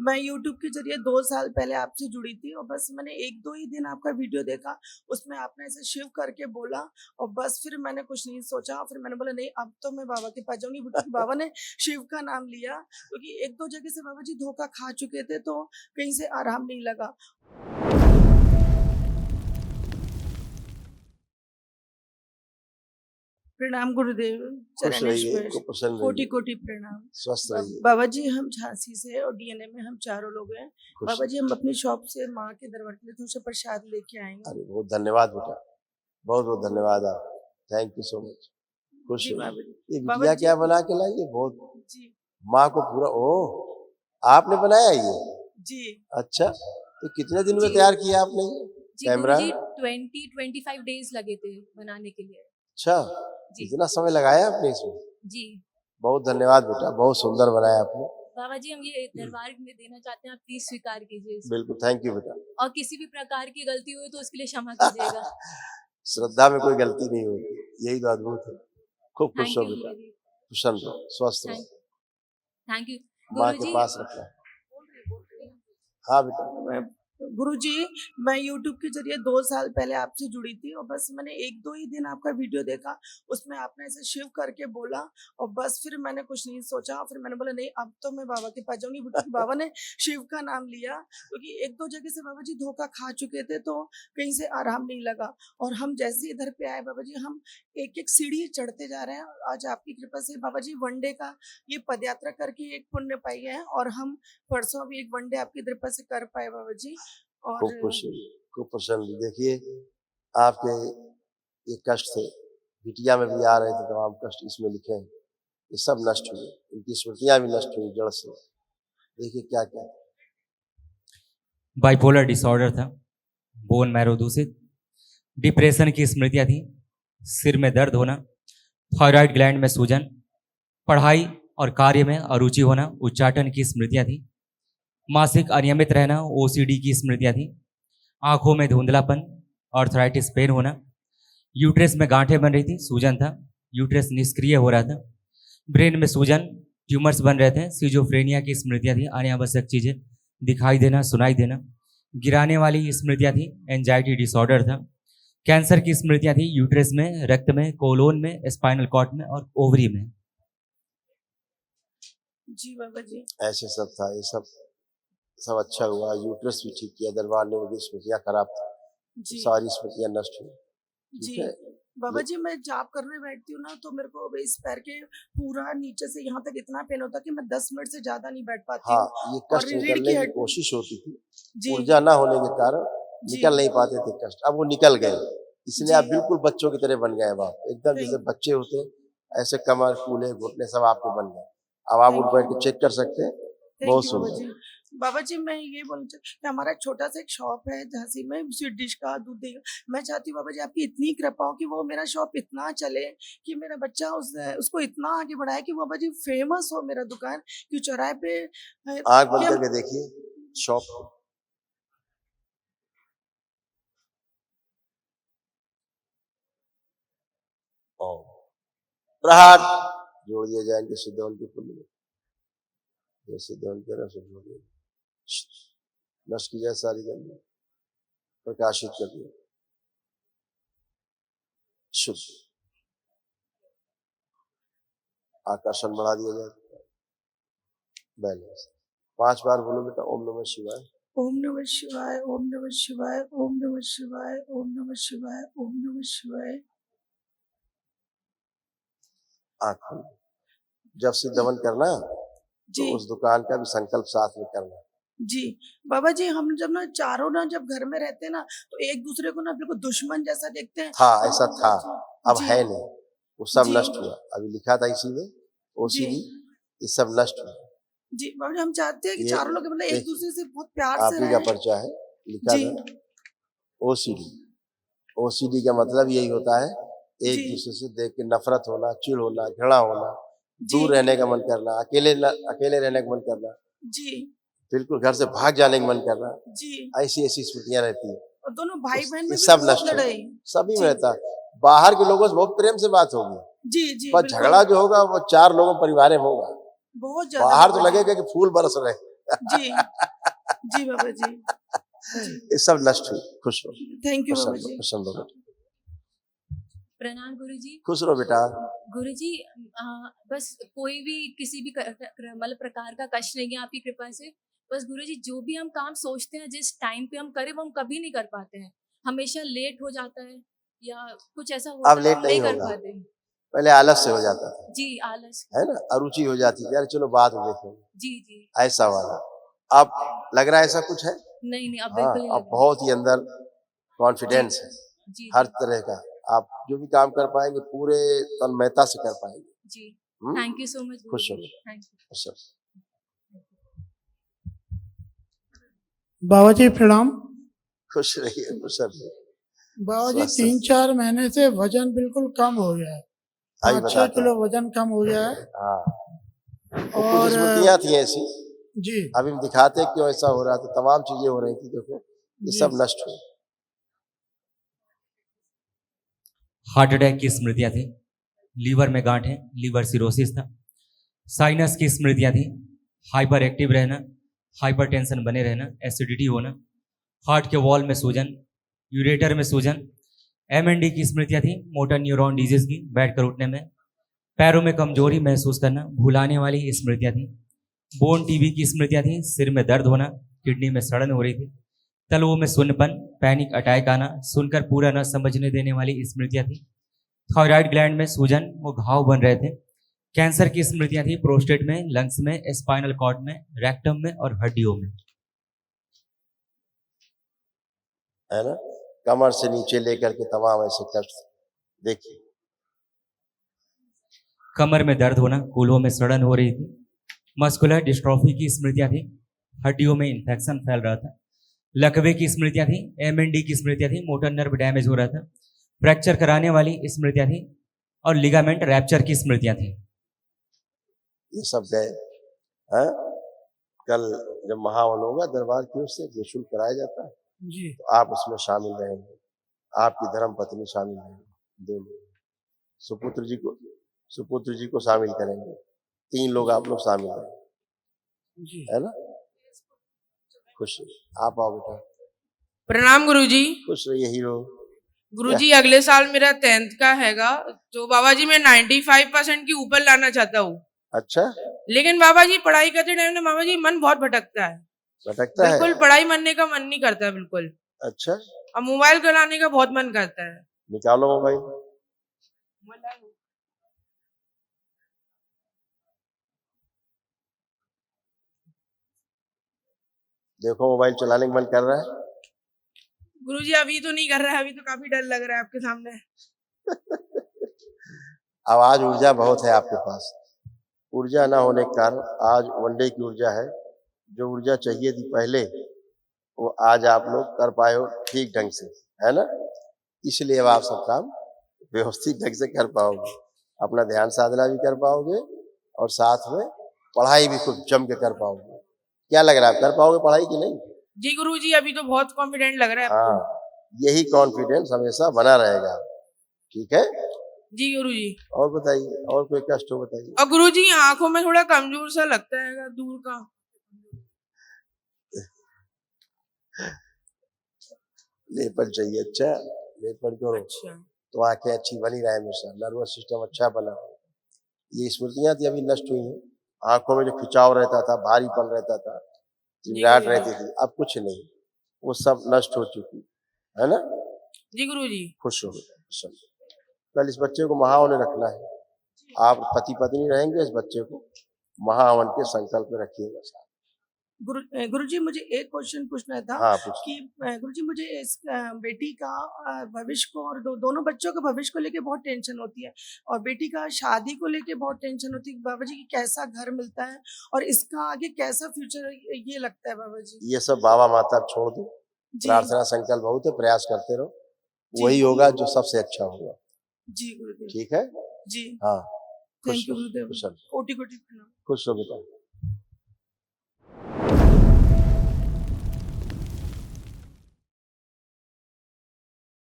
मैं यूट्यूब के ज़रिए 2 साल पहले आपसे जुड़ी थी और बस मैंने 1-2 ही दिन आपका वीडियो देखा, उसमें आपने ऐसे शिव करके बोला और बस फिर मैंने कुछ नहीं सोचा, फिर मैंने बोला नहीं अब तो मैं बाबा के पास जाऊँगी क्योंकि बाबा ने शिव का नाम लिया, क्योंकि 1-2 जगह से बाबा जी धोखा खा चुके थे, तो कहीं से आराम नहीं लगा। प्रणाम गुरुदेव, खुश रहिए, चरणेश्वर, खूब प्रसन्न रहिए, कोटि-कोटि प्रणाम। स्वस्थ रहिए, बाबा जी हम झांसी से और डीएनए में हम चारों लोग हैं। खुश। बाबा जी हम अपनी शॉप से माँ के दरबार के लिए थोड़ा-सा प्रसाद लेके आएँगे। अरे बहुत धन्यवाद बेटा, बहुत बहुत धन्यवाद आप, थैंक यू सो मच। खुश जी रहिए। बाबा जी। ये बाबा बिटिया जी क्या बना के लाई है? बहुत जी, माँ को पूरा ओह आपने बनाया ये? जी, अच्छा, तो कितने दिन में जी। तैयार किया आपने ये जी कैमरा? गुरुजी 20-25 डेज लगे थे बनाने के लिए। अच्छा, जी इतना समय लगाया आपने इसमें? जी बहुत धन्यवाद बेटा, बहुत सुंदर बनाया आपने। बाबा जी हम ये दरबार में देना चाहते हैं, आप प्लीज स्वीकार कीजिए इसको। बिल्कुल, थैंक यू बेटा। और किसी भी प्रकार की गलती हुई तो उसके लिए क्षमा कीजिएगा। श्रद्धा में कोई गलती नहीं होती, यही तो अद्भुत है। खूब खुश थैंक हो यू बेटा, गुरुजी, प्रसन्न रहो, स्वस्थ थैंक रहो, थैंक यू माँ के गुरुजी। पास रखना। हाँ बेटा, मैं गुरुजी मैं यूट्यूब के ज़रिए 2 साल पहले आपसे जुड़ी थी और बस मैंने 1-2 ही दिन आपका वीडियो देखा, उसमें आपने ऐसे शिव करके बोला और बस फिर मैंने कुछ नहीं सोचा, फिर मैंने बोला नहीं अब तो मैं बाबा के पास जाऊँगी क्योंकि बाबा ने शिव का नाम लिया, क्योंकि 1-2 जगह से बाबा जी धोखा खा चुके थे, तो कहीं से आराम नहीं लगा और हम जैसे ही इधर पे आए बाबा जी हम एक-एक सीढ़ी चढ़ते जा रहे हैं। आज आपकी कृपा से बाबा जी वन डे का ये पदयात्रा करके एक पुण्य पाई है और हम परसों भी एक वन डे आपकी कृपा से कर पाए बाबा जी। और खूब खुश रहिए, खूब प्रसन्न रहिए। देखिए, आपके ये कष्ट थे, बिटिया में भी आ रहे थे तमाम कष्ट इसमें लिखे हैं, ये सब नष्ट हुए, इनकी स्मृतियाँ भी नष्ट हुई जड़ से। देखिए क्या-क्या बाइपोलर डिसऑर्डर था, बोन मैरो दूषित, डिप्रेशन की स्मृतियाँ थी, सिर में दर्द होना, थायराइड ग्लैंड में सूजन, पढ़ाई और कार्य में अरुचि होना, उच्चाटन की स्मृतियाँ थी, मासिक अनियमित रहना, ओसीडी की स्मृतियाँ थी, आंखों में धुंधलापन, आर्थराइटिस पेन होना, यूट्रस में गांठें बन रही थी, सूजन था, यूट्रस निष्क्रिय हो रहा था, ब्रेन में सूजन, ट्यूमर्स बन रहे थे, सिजोफ्रेनिया की स्मृतियाँ थी, अनावश्यक चीजें दिखाई देना, सुनाई देना, गिराने वाली स्मृतियाँ थी, एंजाइटी डिसऑर्डर था, कैंसर की स्मृतियाँ थी, यूट्रस में, रक्त में, कोलोन में, स्पाइनल कॉर्ड में और ओवरी में। जी बाबा जी। ऐसे सब था, ये सब अच्छा हुआ, यूट्रस भी ठीक किया, दरबार ने मुझे स्मृतियाँ खराब थी, जी, सारी स्मृतियाँ नष्ट हुई। जी। ठीक है? बाबा जी मैं जाप करने बैठती हूँ ना तो मेरे को इस पैर के पूरा नीचे से यहाँ तक इतना पेन होता है कि मैं 10 मिनट से ज़्यादा नहीं बैठ पाती हाँ, हूँ ये और कष्ट रीढ़ निकलने की की हड्डी कोशिश होती थी, जी, ऊर्जा ना होने के कारण जी, निकल नहीं पाते थे कष्ट, अब वो निकल गए, इसलिए आप जी। बिल्कुल बच्चों की तरह बन गए। अब आप एकदम जैसे थैंक बच्चे होते हैं, ऐसे कमर, कूल्हे, घुटने सब आपके बन गए। अब आप उठ थैंक बैठ यू के चेक कर सकते हैं, थैंक बहुत यू बाबा सुंदर। जी। बाबा जी मैं ये बोलना चाहती कि हमारा एक छोटा सा एक शॉप है झांसी में स्वीट डिश का, दूध दही का। मैं चाहती हूँ बाबा जी आपकी इतनी कृपा हो कि वो मेरा शॉप इतना चले कि मेरा बच्चा उसको इतना आगे बढ़ाए कि बाबा जी फेमस हो मेरा दुकान, कि चौराहे पे आंख बंद कि हम करके देखिए शॉप को। और प्रहार जोड़ दिया जाए इनके सिद्धवन के पुण्य में, जैसे सिद्धवन के रस जोड़ दिया, नष्ट की जाए सारी गंदगी, प्रकाशित कर दिया, शुद्ध आकर्षण बढ़ा दिया जाए, बैलेंस। 5 बार बोलो बेटा, ओम नमः शिवाय, ओम नमः शिवाय, ओम नमः शिवाय, ओम नमः शिवाय, ओम नमः शिवाय, ओम नमः शिवाय। आंख खोल। जब सिद्धवन करना जी, तो उस दुकान का भी संकल्प साथ में करना। जी। बाबा जी हम जब ना चारों ना जब घर में रहते हैं ना तो एक दूसरे को ना बिल्कुल दुश्मन जैसा देखते हैं। था, ऐसा था, अब जी, है नहीं, वो सब जी, नष्ट हुआ। अभी लिखा था इसी में, जी, ओसीडी, ये सब नष्ट हुआ। जी। बाबा जी हम चाहते हैं कि ये चारों लोग मतलब एक देखिए, दूसरे से बहुत प्यार आप से ही का रहें। पर्चा है, लिखा जी, था ओसीडी। ओसीडी का मतलब यही होता है, एक जी, दूसरे से देख के नफरत होना, चिढ़ होना, घृणा होना, जी, दूर रहने का मन करना, अकेले रहने का मन करना, जी, बिल्कुल घर से भाग जाने का मन करना, जी। ऐसी ऐसी स्मृतियां रहती है। और दोनों तो भाई-बहन ये में भी सब बहुत नष्ट हो, लड़ाई। सभी में जी, रहता है। बाहर के लोगों से बहुत प्रेम से बात होगी, जी, जी, पर बिल्कुल। झगड़ा जो होगा वो 4 लोगों परिवार में होगा। बहुत ज़्यादा बाहर बाबा तो जी। लगेगा कि फूल बरस रहे। जी जी बाबा जी जी ये सब नष्ट हुई। खुश रहो, थैंक यू बाबा प्रसन्न जी रहो, प्रसन्न रहो बेटा, प्रणाम गुरुजी। खुश रहो बेटा। गुरुजी बस कोई भी किसी भी मतलब प्रकार का कष्ट नहीं है आपकी कृपा से। बस गुरुजी जो भी हम काम सोचते हैं जिस टाइम पे हम करें वो हम कभी नहीं कर पाते हैं। हमेशा लेट हो जाता है या कुछ ऐसा होता अब है लेट हम नहीं नहीं कर होगा, पाते। पहले आलस से हो जाता था, जी आलस। है ना, अरुचि हो जाती थी, यार चलो बाद में देखेंगे, जी जी। ऐसा वाला। अब लग रहा है ऐसा कुछ है? नहीं नहीं अब हाँ, बिल्कुल नहीं अब लग रहा। बहुत ही अंदर कॉन्फिडेंस है, जी हर जी तरह का। आप जो भी काम कर पाएंगे पूरे तन्मयता से कर पाएंगे। जी। हम्म? थैंक यू सो मच खुश गुरुजी। हो, थैंक यू। खुश रहो। बाबा जी प्रणाम। खुश रहिए, खुश रहिए, बाबा जी स्वस्थ 3-4 महीने से वजन बिल्कुल कम हो गया है, अभी 5-6 बताता किलो हूँ। वजन कम हो गया है। हाँ, वो कुछ और स्मृतियां थी ऐसी, जी अभी हम दिखाते क्यों ऐसा हो रहा था, तमाम चीजें हो रही थी, देखो ये जी सब नष्ट हुई। हार्ट अटैक की स्मृतियां थी, लीवर में गांठें, लीवर सिरोसिस था, साइनस की स्मृतियां थी, हाइपर एक्टिव रहना, हाइपर टेंशन बने रहना, एसिडिटी होना, हार्ट के वॉल में सूजन, यूरेटर में सूजन, एमएनडी की स्मृतियां थी, मोटर न्यूरॉन डिजीज की, बैठकर उठने में, पैरों में कमजोरी महसूस करना, भुलाने वाली स्मृतियां थी, बोन टीबी की स्मृतियां थी, सिर में दर्द होना, किडनी में सड़न हो रही थी, तलवों में सुन्नपन, पैनिक अटैक आना, सुनकर पूरा न समझने देने वाली स्मृतियां थी, थायराइड ग्लैंड में सूजन, वो घाव बन रहे थे, कैंसर की स्मृतियां थी, प्रोस्टेट में, लंग्स में, स्पाइनल कॉर्ड में, रेक्टम में और हड्डियों में। है ना, कमर से नीचे लेकर के तमाम ऐसे कष्ट देखिए। कमर में दर्द होना, कूल्हों में सड़न हो रही थी, मस्कुलर डिस्ट्रॉफी की स्मृतियां थी, हड्डियों में इंफेक्शन फैल रहा था, लकवे की स्मृतियां थी, एमएनडी की स्मृतियां थी, मोटर नर्व डैमेज हो रहा था, फ्रैक्चर कराने वाली स्मृतियां थी और लिगामेंट रैप्चर की स्मृतियां थी। ये सब गए हैं। कल जब महावन होगा दरबार की ओर से निःशुल्क कराया जाता है, जी तो आप उसमें शामिल रहेंगे, आपकी धर्म पत्नी शामिल रहेंगे, 2 लोग, सुपुत्र जी को शामिल करेंगे, 3 लोग आप लोग शामिल रहेंगे, जी है ना। खुश रहिए, आप आओ बेटा, प्रणाम गुरुजी। खुश रहिए हीरो। गुरुजी अगले साल मेरा 10th का हैगा, तो बाबा जी मैं 95% के ऊपर लाना चाहता हूँ। अच्छा, लेकिन बाबा जी पढ़ाई करते टाइम ना बाबा जी मन बहुत भटकता है, भटकता है। बिल्कुल पढ़ाई मनने का मन नहीं करता है बिल्कुल। अच्छा, अब मोबाइल चलाने का बहुत मन करता है। निकालो मोबाइल। देखो मोबाइल चलाने का मन कर रहा है। गुरुजी अभी तो नहीं कर रहा है, अभी तो काफी डर लग रहा है आपके सामने। अब आज ऊर्जा बहुत है आपके पास, ऊर्जा ना होने के कारण आज वनडे की ऊर्जा है, जो ऊर्जा चाहिए थी पहले वो आज आप लोग कर पाए हो ठीक ढंग से, है ना। इसलिए अब आप सब काम व्यवस्थित ढंग से कर पाओगे, अपना ध्यान साधना भी कर पाओगे और साथ में पढ़ाई भी खूब जम के कर पाओगे। क्या लग रहा है, कर पाओगे पढ़ाई की नहीं? जी गुरुजी अभी तो बहुत कॉन्फिडेंट लग रहा है अब हाँ, तो। यही कॉन्फिडेंस हमेशा बना रहेगा, ठीक है। जी गुरुजी। और बताइए, और कोई कष्ट हो बताइए। और गुरुजी आंखों में थोड़ा कमजोर सा लगता है दूर का। लेपन चाहिए, अच्छा लेपन करो अच्छा तो आंखें अच्छी बनी रहे, हमेशा नर्वस सिस्टम अच्छा बना। ये स्मृतियां थी अभी नष्ट हुई हैं, आंखों में जो खिंचाव रहता था, भारीपन रहता था, चिंगाहट रहती थी, अब कुछ नहीं, वो सब नष्ट हो चुकी है ना। जी गुरुजी। खुश हो बेटा, खुश हो। कल इस बच्चे को महावन में रखना है, आप पति पत्नी रहेंगे, इस बच्चे को महावन के संकल्प में रखिएगा साथ। गुरुजी मुझे एक क्वेश्चन पूछना था हाँ पूछ। कि गुरुजी मुझे इस बेटी का भविष्य को और दोनों बच्चों के भविष्य को लेके बहुत टेंशन होती है और बेटी का शादी को लेके बहुत टेंशन होती है बाबा जी कि कैसा घर मिलता है और इसका आगे कैसा फ्यूचर ये लगता है बाबा जी। ये सब बाबा माता छोड़ दो, जी प्रार्थना संकल्प बहुत है, प्रयास करते रहो, जी वही होगा जो सबसे अच्छा होगा, जी गुरुदेव ठीक है। जी हाँ खुश थैंक यू रहो, गुरुदेव खुश रहो, कोटि कोटि प्रणाम। खुश रहो बेटा।